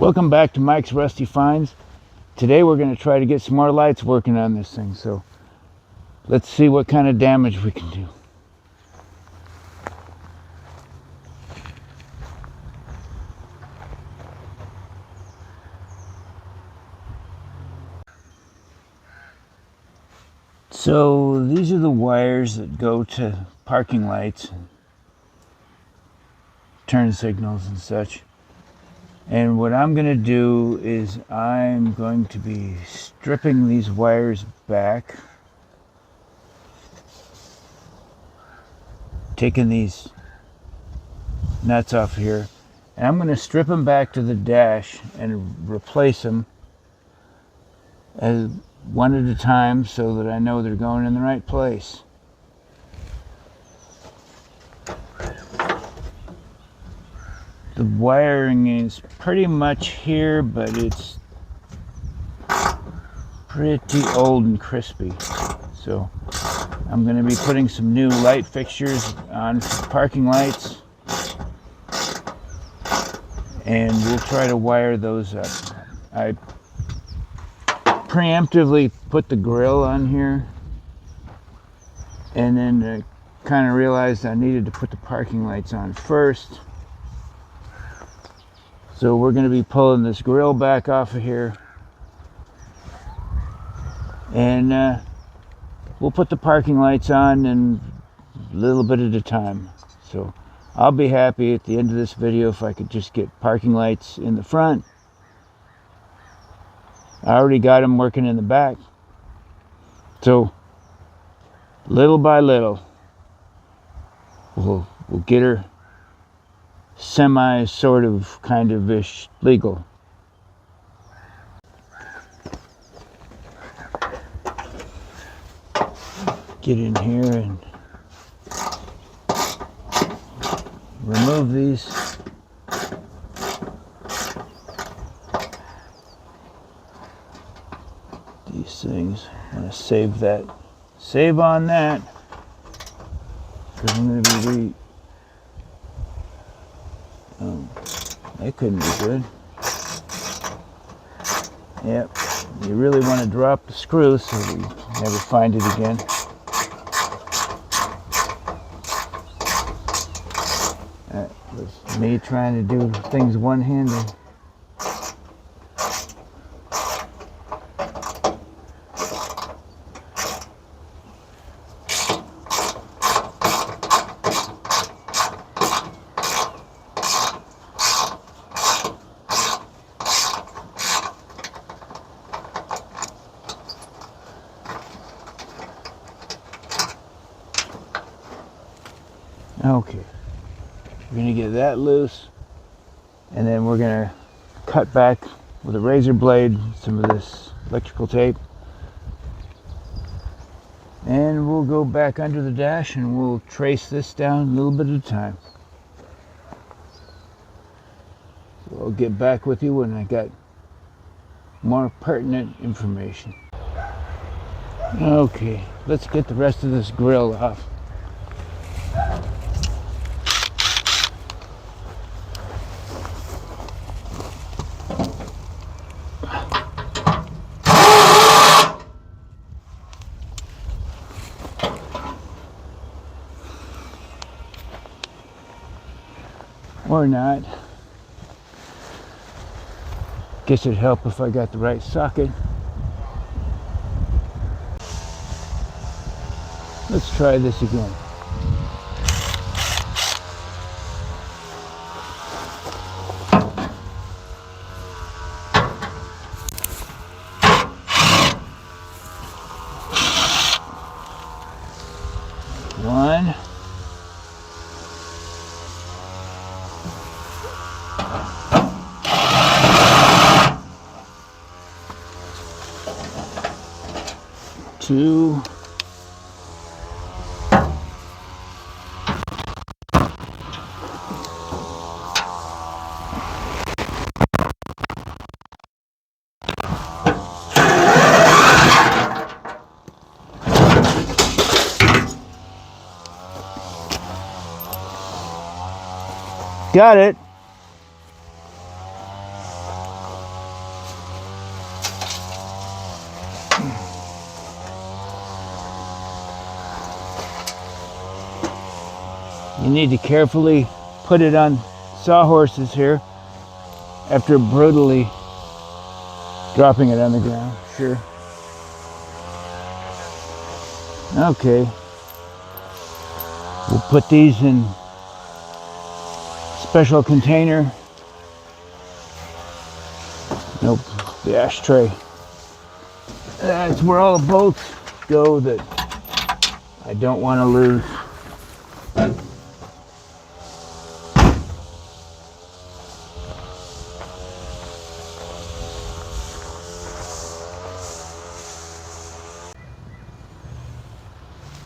Welcome back to Mike's Rusty Finds. Today we're going to try to get some more lights working on this thing, so let's see what kind of damage we can do. So these are the wires that go to parking lights, turn signals and such. And what I'm going to do is I'm going to be stripping these wires back, taking these nuts off here, and I'm going to strip them back to the dash and replace them as one at a time so that I know they're going in the right place. The wiring is pretty much here, but it's pretty old and crispy. So I'm going to be putting some new light fixtures on for parking lights, and we'll try to wire those up. I preemptively put the grill on here, and then kind of realized I needed to put the parking lights on first. So we're going to be pulling this grill back off of here, and we'll put the parking lights on in a little bit at a time. So I'll be happy at the end of this video if I could just get parking lights in the front. I already got them working in the back. So little by little, we'll get her semi sort of kind of ish legal. Get in here and remove these. Things. I'm going to save on that, because I'm going to be that couldn't be good. Yep, you really want to drop the screw so that you never find it again. That was me trying to do things one-handed. Okay, we're going to get that loose, and then we're going to cut back with a razor blade some of this electrical tape, and we'll go back under the dash and we'll trace this down a little bit at a time. So I'll get back with you when I got more pertinent information. Okay, let's get the rest of this grill off. Or not. Guess it'd help if I got the right socket. Let's try this again. One. Two. Got it. You need to carefully put it on sawhorses here after brutally dropping it on the ground. Sure. Okay. We'll put these in special container. Nope, the ashtray. That's where all the bolts go that I don't want to lose.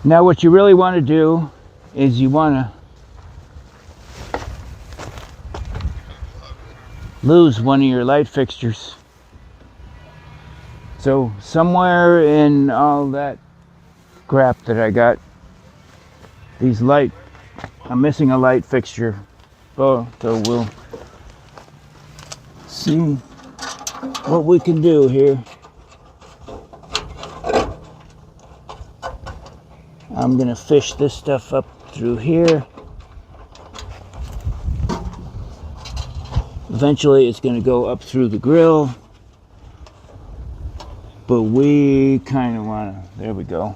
Now what you really want to do is you want to lose one of your light fixtures. So somewhere in all that crap that I got, I'm missing a light fixture. Oh, so we'll see what we can do here. I'm gonna fish this stuff up through here. Eventually it's gonna go up through the grill. But we kind of want to, there we go.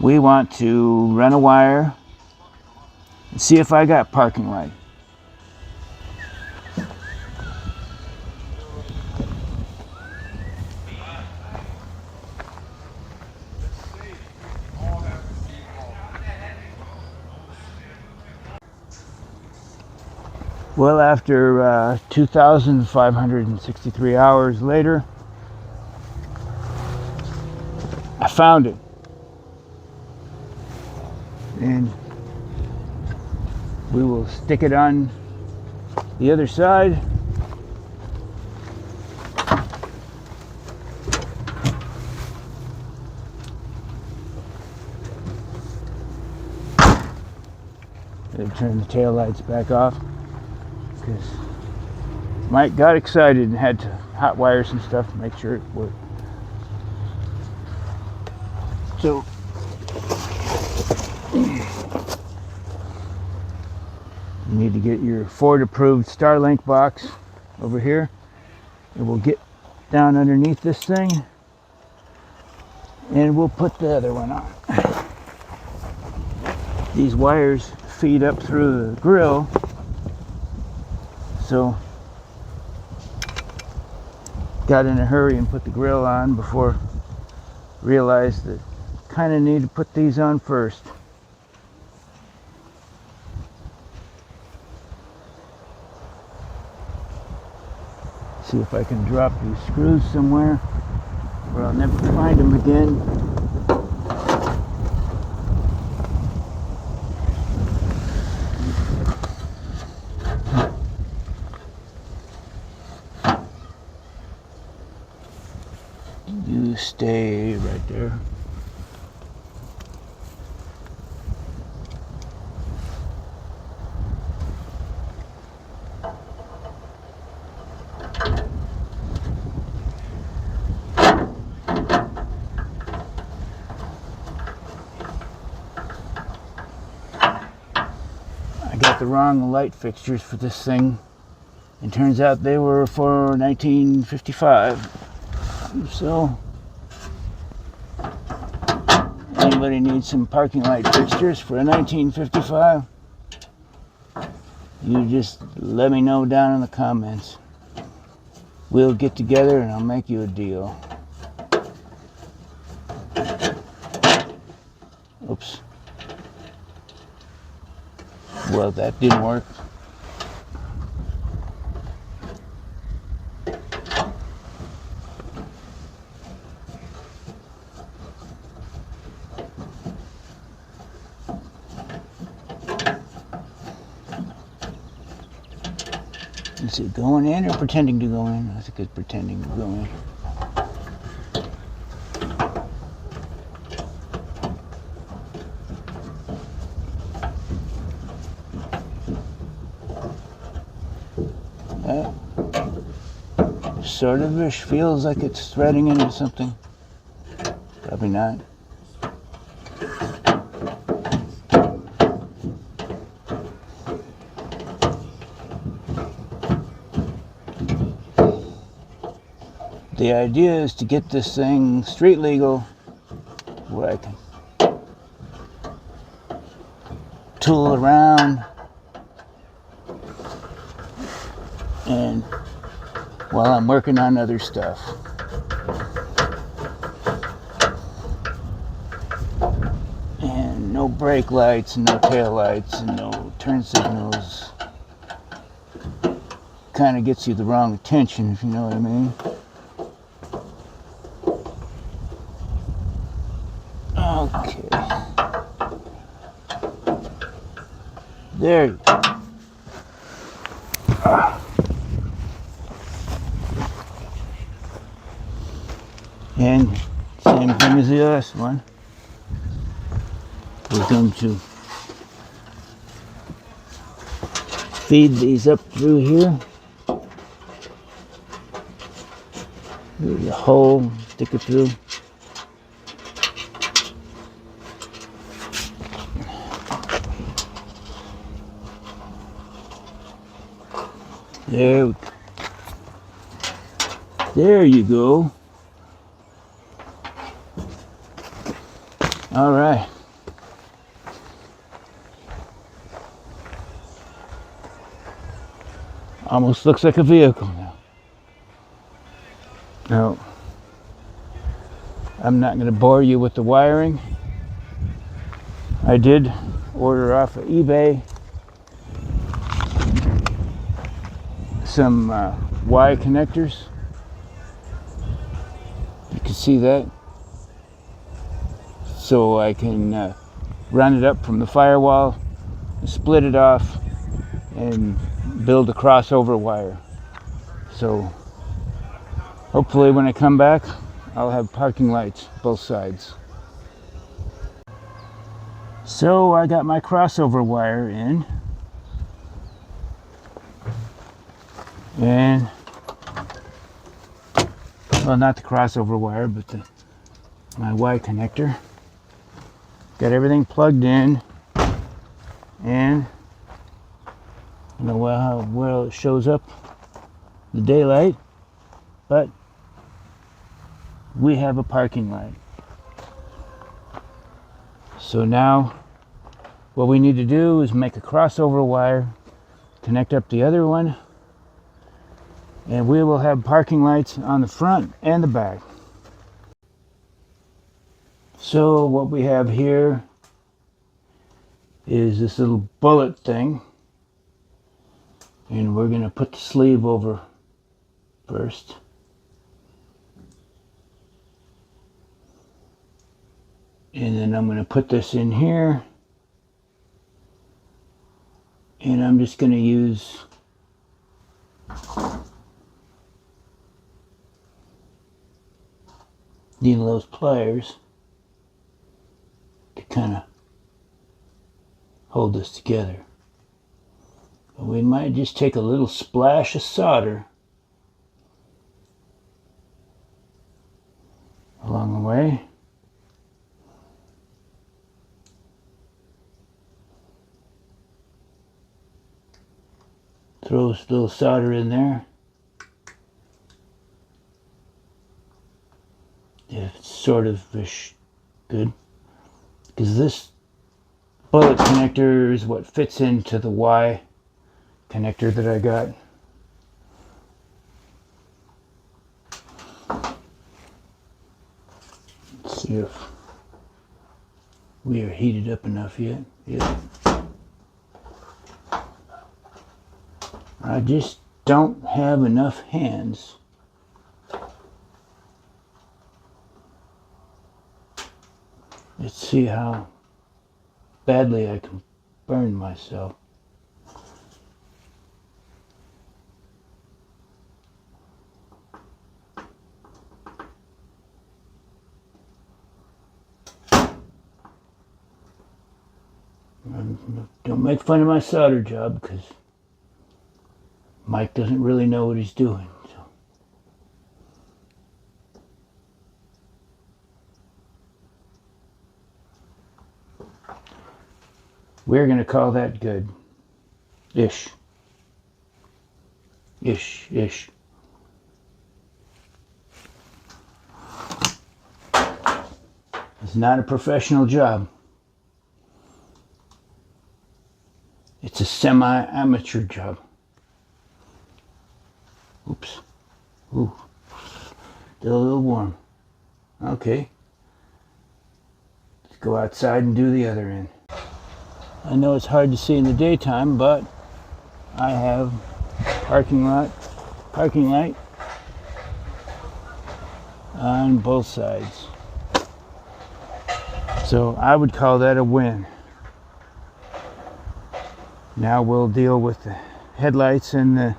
We want to run a wire and see if I got parking light. Well, after 2,563 hours later, I found it. And we will stick it on the other side. And turn the tail lights back off because Mike got excited and had to hot wire some stuff to make sure it worked. So you need to get your Ford approved Starlink box over here, and we'll get down underneath this thing and we'll put the other one on. These wires feed up through the grill, so got in a hurry and put the grill on before realized that kind of need to put these on first. See if I can drop these screws somewhere where I'll never find them again. You stay right there. I got the wrong light fixtures for this thing, and turns out they were for 1955. So anybody needs some parking light fixtures for a 1955, you just let me know down in the comments. We'll get together and I'll make you a deal. Oops. Well, that didn't work. Is it going in or pretending to go in? I think it's pretending to go in. Sort of feels like it's threading into something. Probably not. The idea is to get this thing street legal where I can tool around and while I'm working on other stuff. And no brake lights, no tail lights, and no turn signals. Kind of gets you the wrong attention, if you know what I mean. Okay. There you go. And same thing as the last one. We're going to feed these up through here. There's a hole, stick it through. There you go. All right. Almost looks like a vehicle now. No, I'm not going to bore you with the wiring. I did order off of eBay some Y connectors. You can see that. So I can run it up from the firewall, split it off, and build a crossover wire. So hopefully when I come back, I'll have parking lights both sides. So I got my crossover wire in, and well, not the crossover wire, but my Y connector. Got everything plugged in, and I don't know how well it shows up in the daylight, but we have a parking light. So now what we need to do is make a crossover wire, connect up the other one, and we will have parking lights on the front and the back. So what we have here is this little bullet thing, and we're going to put the sleeve over first. And then I'm going to put this in here, and I'm just going to use those pliers to kind of hold this together. But we might just take a little splash of solder along the way. Throw a little solder in there. Yeah, it's sort of good, because this bullet connector is what fits into the Y connector that I got. Let's see if we are heated up enough yet. Yeah. I just don't have enough hands. Let's see how badly I can burn myself. Don't make fun of my solder job, because Mike doesn't really know what he's doing. We're going to call that good. Ish. Ish. not a professional job. It's a semi-amateur job. Oops. Ooh. Still a little warm. Okay. Let's go outside and do the other end. I know it's hard to see in the daytime, but I have parking light on both sides. So I would call that a win. Now we'll deal with the headlights and the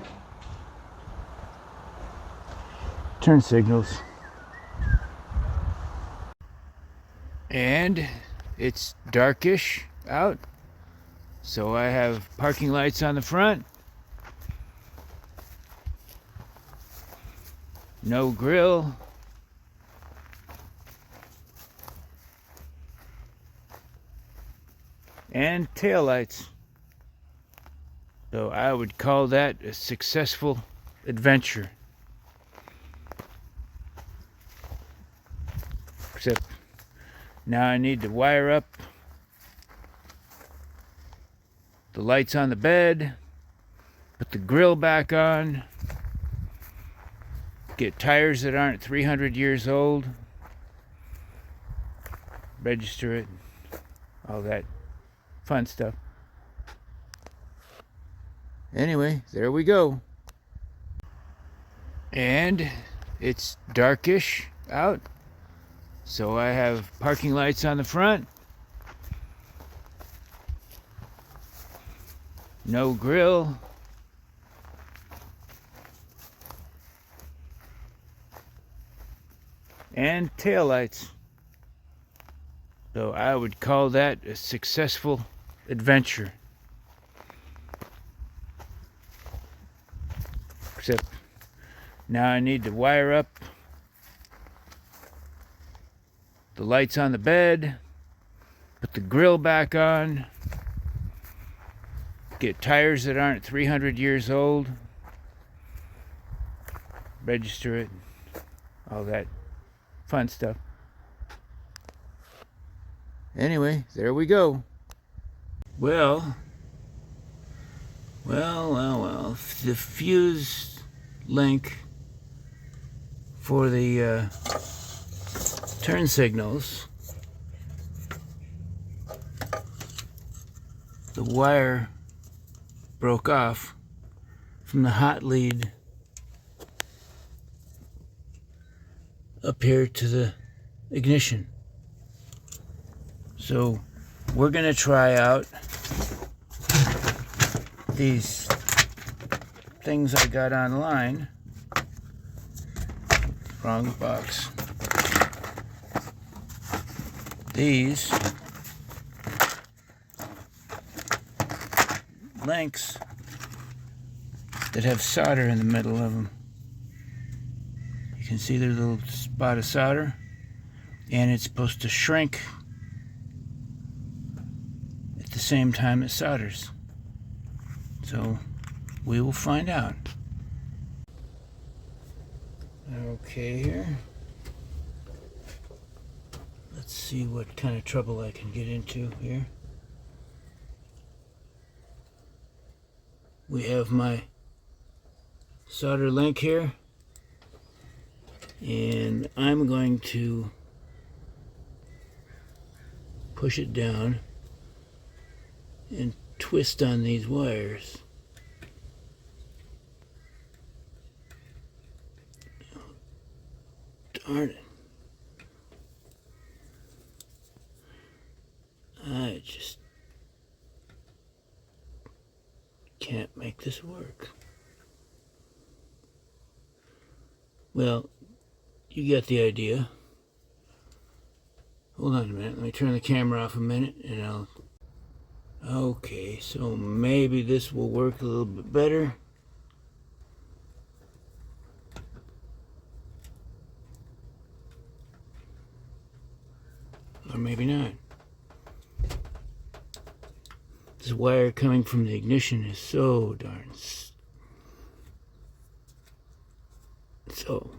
turn signals. And it's darkish out, so I have parking lights on the front, no grill, and taillights. So I would call that a successful adventure. Except now I need to wire up the lights on the bed, put the grill back on, get tires that aren't 300 years old, register it, all that fun stuff. Anyway, there we go. And it's darkish out, so I have parking lights on the front, no grill, and taillights. So I would call that a successful adventure. Except now I need to wire up the lights on the bed, put the grill back on, get tires that aren't 300 years old, register it, all that fun stuff. Anyway, there we go. Well, the fuse link for the turn signals, the wire broke off from the hot lead up here to the ignition. So we're gonna try out these things I got online. Wrong box. These links that have solder in the middle of them. You can see there's a little spot of solder, and it's supposed to shrink at the same time it solders. So we will find out. Okay, here. Let's see what kind of trouble I can get into here. We have my solder link here, and I'm going to push it down and twist on these wires. Darn it. I just can't make this work. Well, you get the idea. Hold on a minute. Let me turn the camera off a minute and I'll... Okay, so maybe this will work a little bit better. Or maybe not. This wire coming from the ignition is so darn... So,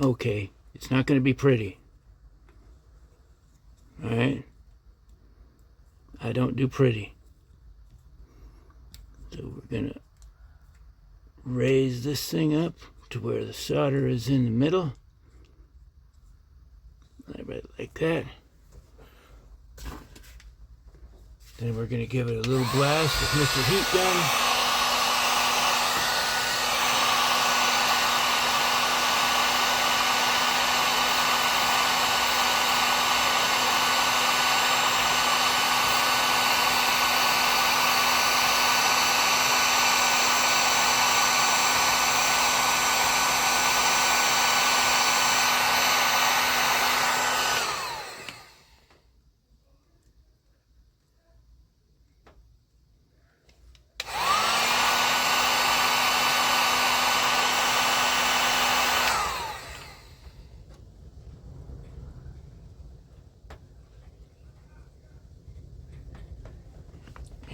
okay, it's not going to be pretty. Alright? I don't do pretty. So we're going to raise this thing up to where the solder is in the middle. Right like that. Then we're going to give it a little blast with Mr. Heat Gun.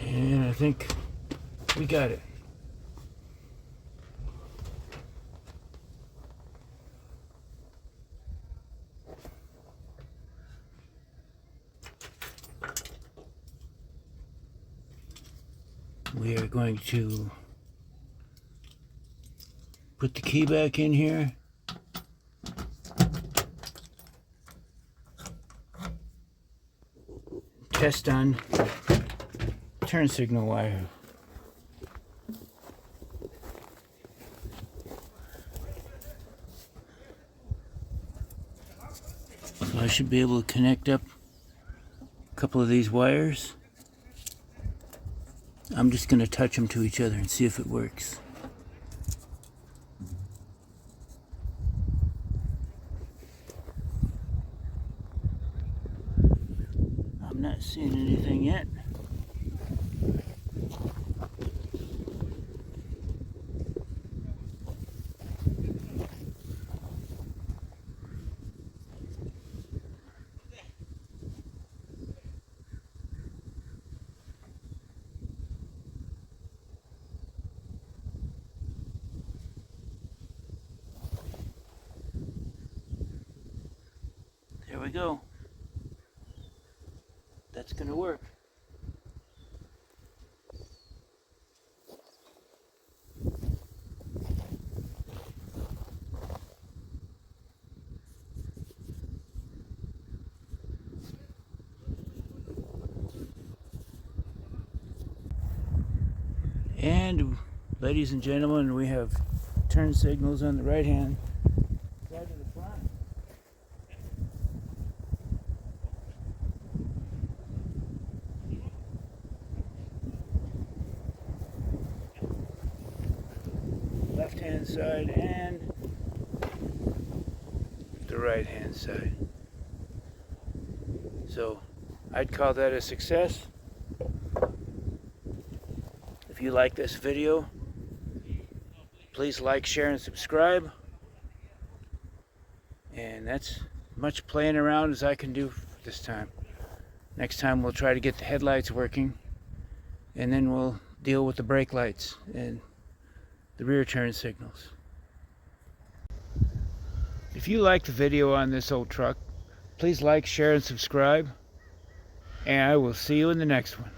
And I think we got it. We are going to put the key back in here. Test on turn signal wire. So I should be able to connect up a couple of these wires. I'm just going to touch them to each other and see if it works. I'm not seeing anything yet. There we go. That's going to work. And ladies and gentlemen, we have turn signals on the right hand side of the front. Left hand side and the right hand side. So I'd call that a success. If you like this video, please like, share, and subscribe. And that's much playing around as I can do this time. Next time we'll try to get the headlights working, and then we'll deal with the brake lights and the rear turn signals. If you like the video on this old truck, please like, share, and subscribe. And I will see you in the next one.